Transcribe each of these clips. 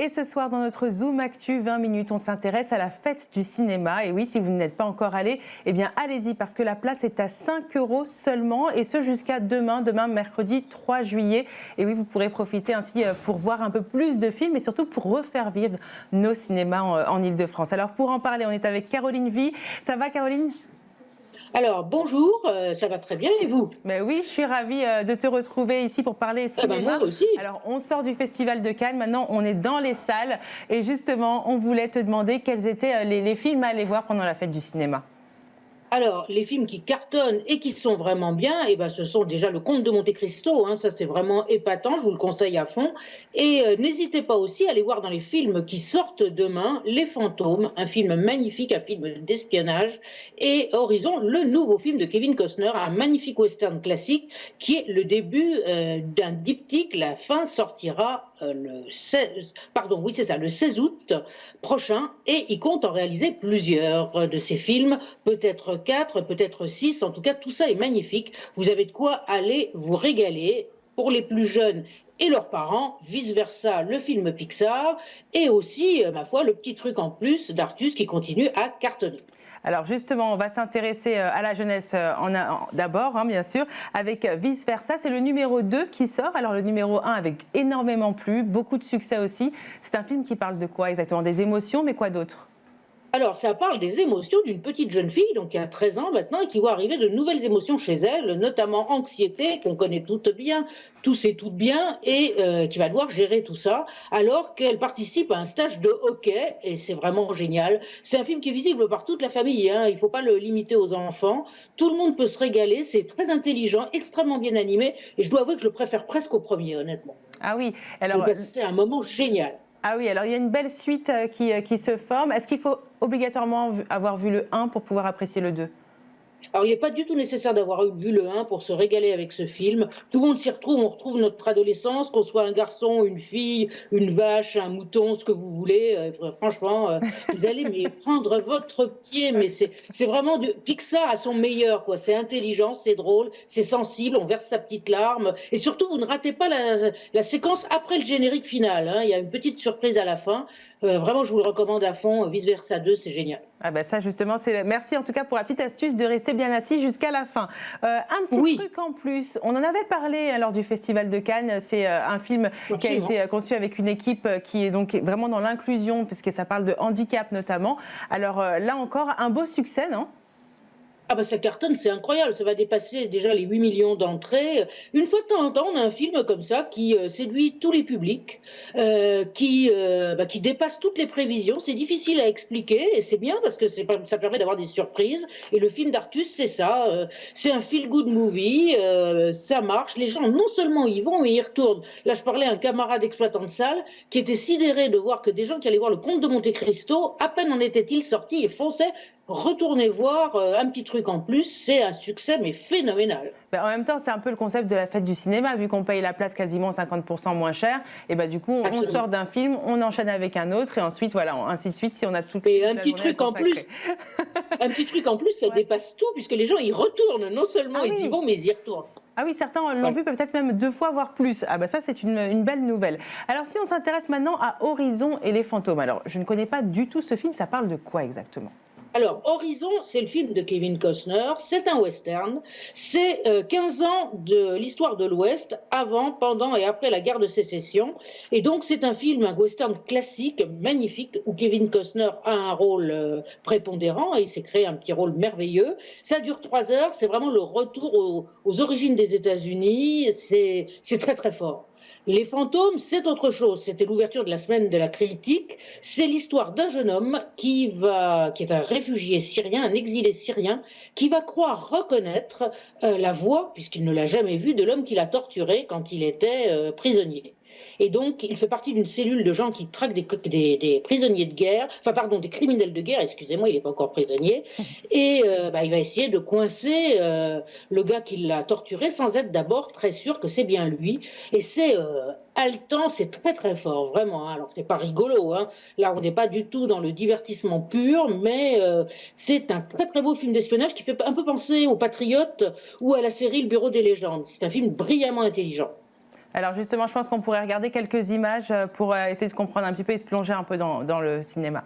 Et ce soir, dans notre Zoom Actu 20 minutes, on s'intéresse à la fête du cinéma. Et oui, si vous n'êtes pas encore allé, eh bien allez-y, parce que la place est à 5 € seulement, et ce jusqu'à demain, mercredi 3 juillet. Et oui, vous pourrez profiter ainsi pour voir un peu plus de films et surtout pour refaire vivre nos cinémas en Ile-de-France. Alors pour en parler, on est avec Caroline Vie. Ça va, Caroline ? Alors, bonjour, ça va très bien et vous? Ben oui, je suis ravie de te retrouver ici pour parler cinéma. Moi aussi. Alors, on sort du Festival de Cannes, maintenant on est dans les salles et justement, on voulait te demander quels étaient les films à aller voir pendant la fête du cinéma. Alors, les films qui cartonnent et qui sont vraiment bien, eh ben, ce sont déjà Le Comte de Monte-Cristo, hein, ça c'est vraiment épatant, je vous le conseille à fond. Et n'hésitez pas aussi à aller voir dans les films qui sortent demain, Les Fantômes, un film magnifique, un film d'espionnage, et Horizon, le nouveau film de Kevin Costner, un magnifique western classique qui est le début d'un diptyque. La fin sortira le 16 août prochain, et il compte en réaliser plusieurs de ces films, peut-être 4, peut-être 6, en tout cas tout ça est magnifique. Vous avez de quoi aller vous régaler pour les plus jeunes et leurs parents, vice-versa le film Pixar, et aussi, ma foi, le petit truc en plus d'Artus qui continue à cartonner. Alors justement, on va s'intéresser à la jeunesse d'abord, bien sûr, avec Vice Versa. C'est le numéro 2 qui sort. Alors le numéro 1 avec énormément plu, beaucoup de succès aussi. C'est un film qui parle de quoi exactement? Des émotions, mais quoi d'autre? Alors, ça parle des émotions d'une petite jeune fille, donc qui a 13 ans maintenant, et qui voit arriver de nouvelles émotions chez elle, notamment anxiété, qu'on connaît toutes bien, tous et toutes bien, et qui va devoir gérer tout ça, alors qu'elle participe à un stage de hockey, et c'est vraiment génial. C'est un film qui est visible par toute la famille, hein, il ne faut pas le limiter aux enfants. Tout le monde peut se régaler, c'est très intelligent, extrêmement bien animé, et je dois avouer que je le préfère presque au premier, honnêtement. Ah oui, alors... C'est un moment génial. Ah oui, alors il y a une belle suite qui se forme. Est-ce qu'il faut obligatoirement avoir vu le 1 pour pouvoir apprécier le 2? Alors, il n'est pas du tout nécessaire d'avoir vu le 1 pour se régaler avec ce film. Tout le monde s'y retrouve, on retrouve notre adolescence, qu'on soit un garçon, une fille, une vache, un mouton, ce que vous voulez. Franchement, vous allez mais prendre votre pied, mais c'est vraiment Pixar à son meilleur, quoi. C'est intelligent, c'est drôle, c'est sensible, on verse sa petite larme. Et surtout, vous ne ratez pas la séquence après le générique final, hein. Il y a une petite surprise à la fin. Vraiment, je vous le recommande à fond. Vice Versa 2, c'est génial. Ah ben ça justement, merci en tout cas pour la petite astuce de rester bien assis jusqu'à la fin. Un petit truc en plus, on en avait parlé lors du Festival de Cannes, c'est un film qui a été conçu avec une équipe qui est donc vraiment dans l'inclusion, puisque ça parle de handicap notamment. Alors là encore, un beau succès, non ? Ah bah ça cartonne, c'est incroyable, ça va dépasser déjà les 8 millions d'entrées. Une fois de temps en temps, on a un film comme ça qui séduit tous les publics, qui dépasse toutes les prévisions. C'est difficile à expliquer et c'est bien parce que ça permet d'avoir des surprises. Et le film d'Artus, c'est ça, c'est un feel-good movie, ça marche. Les gens, non seulement y vont, mais y retournent. Là, je parlais à un camarade exploitant de salle qui était sidéré de voir que des gens qui allaient voir Le Comte de Monte-Cristo, à peine en étaient-ils sortis et fonçaient. Retournez voir, un petit truc en plus, c'est un succès mais phénoménal. En même temps, c'est un peu le concept de la fête du cinéma, vu qu'on paye la place quasiment 50% moins cher. Et du coup, on sort d'un film, on enchaîne avec un autre, et ensuite, voilà, ainsi de suite, si on a tout. Et un petit truc en plus, ça dépasse tout, puisque les gens y retournent. Non seulement ils y vont, mais ils y retournent. Ah oui, certains l'ont vu peut-être même 2 fois, voire plus. Ah ça, c'est une belle nouvelle. Alors, si on s'intéresse maintenant à Horizon et les fantômes. Alors, je ne connais pas du tout ce film, ça parle de quoi exactement ? Alors, Horizon, c'est le film de Kevin Costner, c'est un western, c'est 15 ans de l'histoire de l'Ouest, avant, pendant et après la guerre de sécession. Et donc, c'est un film, un western classique, magnifique, où Kevin Costner a un rôle prépondérant, et il s'est créé un petit rôle merveilleux. Ça dure 3 heures, c'est vraiment le retour aux origines des États-Unis, c'est très très fort. Les fantômes, c'est autre chose. C'était l'ouverture de la semaine de la critique. C'est l'histoire d'un jeune homme qui est un réfugié syrien, un exilé syrien, qui va croire reconnaître la voix, puisqu'il ne l'a jamais vue, de l'homme qui l'a torturé quand il était prisonnier. Et donc, il fait partie d'une cellule de gens qui traquent des prisonniers de guerre, des criminels de guerre, excusez-moi, il n'est pas encore prisonnier, et il va essayer de coincer le gars qui l'a torturé sans être d'abord très sûr que c'est bien lui. Et c'est haletant, c'est très très fort, vraiment. Alors, c'est pas rigolo, hein. Là, on n'est pas du tout dans le divertissement pur, mais c'est un très très beau film d'espionnage qui fait un peu penser aux Patriotes ou à la série Le Bureau des légendes. C'est un film brillamment intelligent. Alors justement, je pense qu'on pourrait regarder quelques images pour essayer de comprendre un petit peu et se plonger un peu dans le cinéma.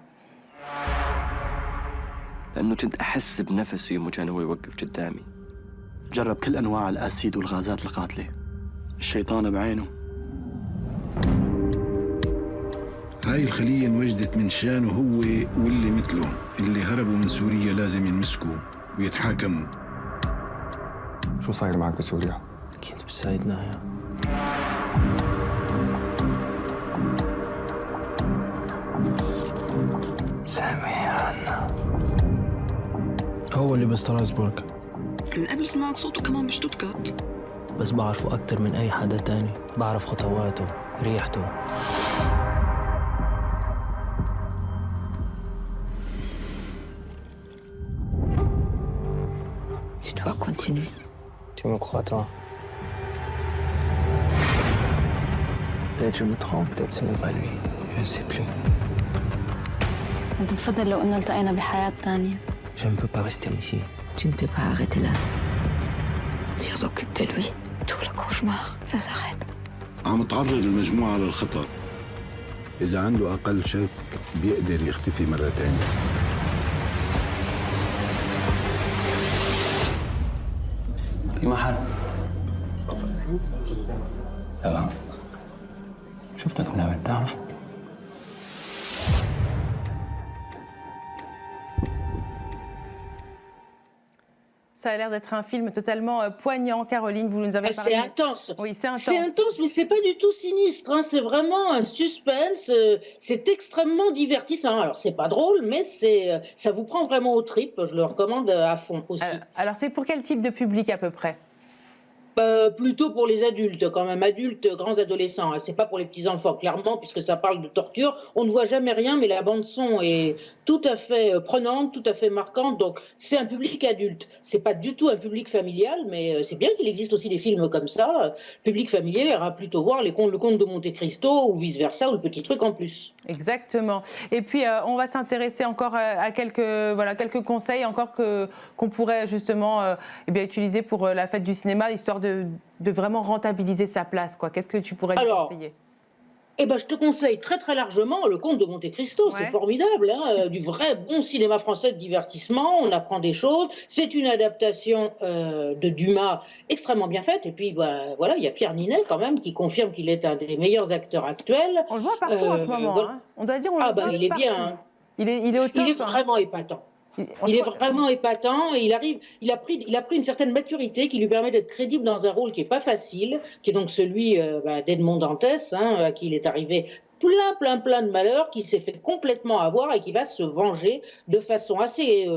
لأنه كنت أحس بنفسه يوم كان هو يوقف قدامي. جرب كل أنواع الأسيد والغازات القاتلة. الشيطان بعينه. هاي الخلية انوجدت من شانه هو واللي مثله اللي هربوا من سوريا لازم ينمسكوا ويتحاكموا. شو صاير معك بسوريا؟ كنت بساعدنا يا سامي عنا هو اللي بستراسبورغ. من قبل سمعت صوته كمان بشتوتغارت. بس بعرفه أكتر من أي حدا تاني. بعرف خطواته، ريحته. Tu dois continuer. Tu me crois, toi? Peut-être je me trompe, peut-être ce n'est pas lui. Je ne sais plus. كنت بفضل لو إنه التقينا بحياة تانية. Je ne peux pas rester ici. Tu ne peux pas arrêter là. Si on s'occupe de lui, tout le cauchemar, ça s'arrête. عم تعرض المجموعة للخطر. إذا عنده أقل شك بيقدر يختفي مرة تانية. في محل. سلام. شفتك من قبل تعرف؟ Ça a l'air d'être un film totalement poignant. Caroline, vous nous avez parlé. C'est intense. Oui, c'est intense. C'est intense, mais c'est pas du tout sinistre. Hein. C'est vraiment un suspense. C'est extrêmement divertissant. Alors, c'est pas drôle, mais ça vous prend vraiment aux tripes. Je le recommande à fond aussi. Alors, c'est pour quel type de public à peu près? Plutôt pour les adultes, quand même, adultes, grands adolescents. Hein. C'est pas pour les petits-enfants, clairement, puisque ça parle de torture. On ne voit jamais rien, mais la bande-son est tout à fait prenante, tout à fait marquante. Donc, c'est un public adulte. C'est pas du tout un public familial, mais c'est bien qu'il existe aussi des films comme ça. Public familial ira plutôt voir le Comte de Monte Cristo ou vice-versa, ou le petit truc en plus. Exactement. Et puis, on va s'intéresser encore à quelques conseils encore qu'on pourrait justement utiliser pour la fête du cinéma, histoire de vraiment rentabiliser sa place, quoi. Qu'est-ce que tu pourrais nous conseiller? Je te conseille très très largement le Comte de Monte Cristo, c'est formidable, hein, du vrai bon cinéma français de divertissement, on apprend des choses, c'est une adaptation de Dumas extrêmement bien faite, et puis voilà, il y a Pierre Ninet quand même qui confirme qu'il est un des meilleurs acteurs actuels. On le voit partout en ce moment, hein. On doit dire, on le voit il est partout. bien, hein. Il est au top, il est vraiment épatant. Il est vraiment épatant et il a pris une certaine maturité qui lui permet d'être crédible dans un rôle qui n'est pas facile, qui est donc celui d'Edmond Dantès, hein, à qui il est arrivé plein de malheurs, qui s'est fait complètement avoir et qui va se venger de façon assez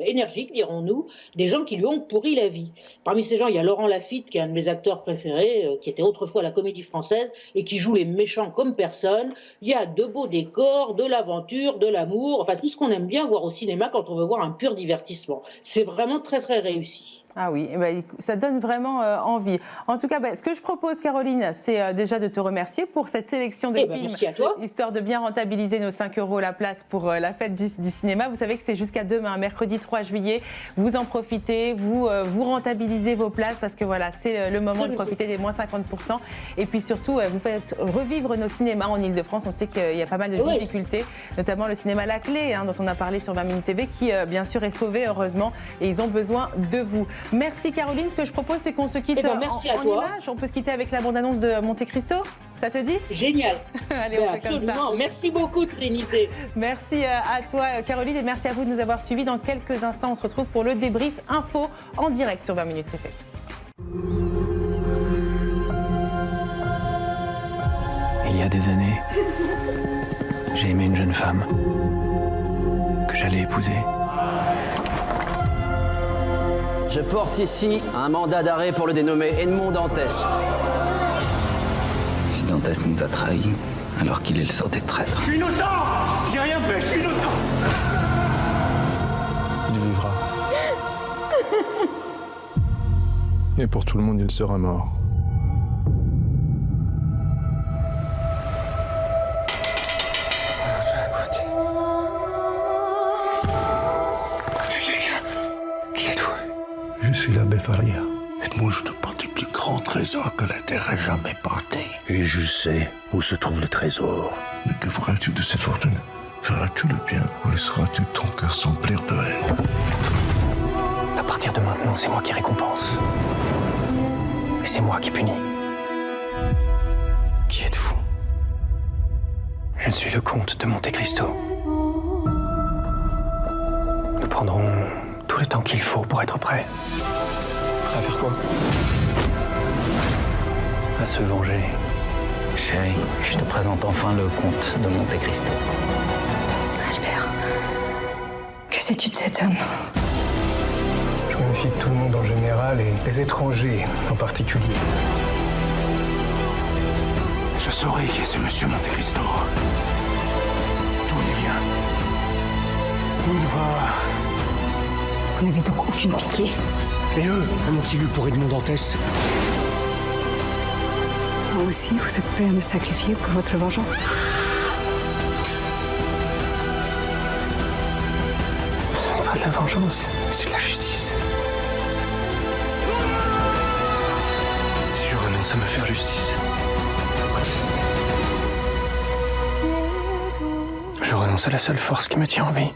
énergique, dirons-nous, des gens qui lui ont pourri la vie. Parmi ces gens, il y a Laurent Lafitte, qui est un de mes acteurs préférés, qui était autrefois à la Comédie Française et qui joue les méchants comme personne. Il y a de beaux décors, de l'aventure, de l'amour, enfin tout ce qu'on aime bien voir au cinéma quand on veut voir un pur divertissement. C'est vraiment très très réussi. Ah oui, ça donne vraiment envie. En tout cas, ce que je propose, Caroline, c'est déjà de te remercier pour cette sélection de films. Merci à toi. Histoire de bien rentabiliser nos 5 € la place pour la fête du cinéma. Vous savez que c'est jusqu'à demain, mercredi 3 juillet. Vous en profitez, vous rentabilisez vos places parce que voilà, c'est le moment de profiter des moins 50%. Et puis surtout, vous faites revivre nos cinémas en Ile-de-France. On sait qu'il y a pas mal de difficultés, notamment le cinéma La Clé, hein, dont on a parlé sur 20 Minutes TV, qui bien sûr est sauvé, heureusement, et ils ont besoin de vous. Merci Caroline, ce que je propose c'est qu'on se quitte en image. On peut se quitter avec la bande-annonce de Monte Cristo, ça te dit? Génial. Allez, on fait comme ça. Merci beaucoup Trinité. Merci à toi Caroline et merci à vous de nous avoir suivis. Dans quelques instants, on se retrouve pour le débrief info en direct sur 20 Minutes TV. Il y a des années, j'ai aimé une jeune femme que j'allais épouser. Je porte ici un mandat d'arrêt pour le dénommé Edmond Dantès. Si Dantès nous a trahis, alors qu'il est le sort des traîtres. Je suis innocent! J'ai rien fait, je suis innocent! Il vivra. Et pour tout le monde, il sera mort. Qui êtes-vous? Je suis l'abbé Faria. Edmond, je te parle plus grand trésor que la Terre ait jamais porté. Et je sais où se trouve le trésor. Mais que feras-tu de cette fortune? Feras-tu le bien ou laisseras-tu ton cœur s'emplir de haine? À partir de maintenant, c'est moi qui récompense. Et c'est moi qui punis. Qui êtes-vous? Je suis le comte de Monte Cristo. Nous prendrons tout le temps qu'il faut pour être prêts. Prêt à faire quoi? À se venger. Chérie, je te présente enfin le comte de Monte Cristo. Albert, que sais-tu de cet homme? Je me méfie de tout le monde en général et des étrangers en particulier. Je saurai qui est ce monsieur Monte Cristo. D'où il vient. Où il va. Vous n'avez donc aucune pitié. Et eux, ont-ils eu pour Edmond Dantès? Vous aussi, vous êtes prêt à me sacrifier pour votre vengeance? Ce n'est pas de la vengeance, c'est de la justice. Si je renonce à me faire justice, je renonce à la seule force qui me tient en vie.